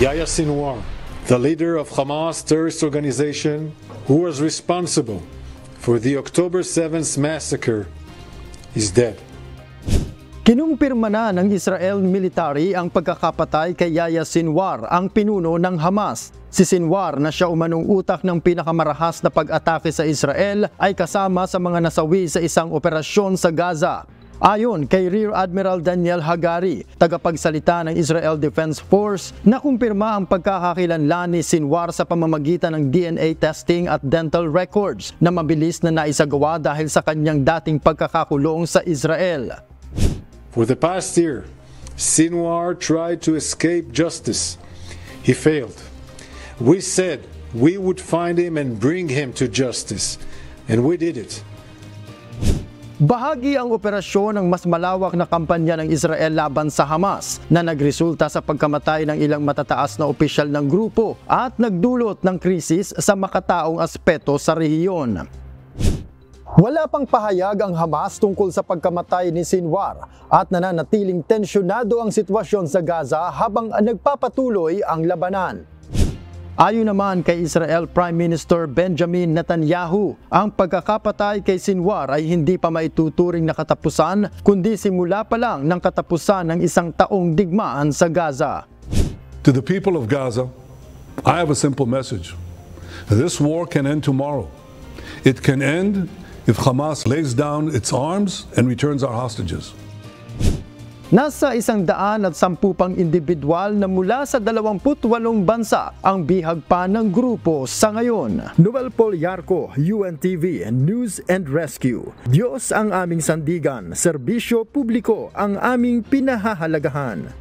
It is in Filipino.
Yahya Sinwar, the leader of Hamas terrorist organization who was responsible for the October 7th massacre, is dead. Kinumpirma na ng Israel military ang pagkakapatay kay Yahya Sinwar, ang pinuno ng Hamas. Si Sinwar, na siya umanong utak ng pinakamarahas na pag-atake sa Israel, ay kasama sa mga nasawi sa isang operasyon sa Gaza. Ayon kay Rear Admiral Daniel Hagari, tagapagsalita ng Israel Defense Force, nakumpirma ang pagkakakilanlan ni Sinwar sa pamamagitan ng DNA testing at dental records na mabilis na naisagawa dahil sa kanyang dating pagkakakulong sa Israel. For the past year, Sinwar tried to escape justice. He failed. We said we would find him and bring him to justice, and we did it. Bahagi ang operasyon ng mas malawak na kampanya ng Israel laban sa Hamas na nagresulta sa pagkamatay ng ilang matataas na opisyal ng grupo at nagdulot ng krisis sa makataong aspeto sa rehiyon. Wala pang pahayag ang Hamas tungkol sa pagkamatay ni Sinwar at nananatiling tensyonado ang sitwasyon sa Gaza habang nagpapatuloy ang labanan. Ayon naman kay Israel Prime Minister Benjamin Netanyahu, ang pagkakapatay kay Sinwar ay hindi pa maituturing na katapusan kundi simula pa lang ng katapusan ng isang taong digmaan sa Gaza. To the people of Gaza, I have a simple message. This war can end tomorrow. It can end if Hamas lays down its arms and returns our hostages. Nasa 110 pang individual na mula sa 28 bansa ang bihag pa ng grupo sa ngayon. Noel Paul Yarco, UNTV News and Rescue. Diyos ang aming sandigan, serbisyo publiko ang aming pinahahalagahan.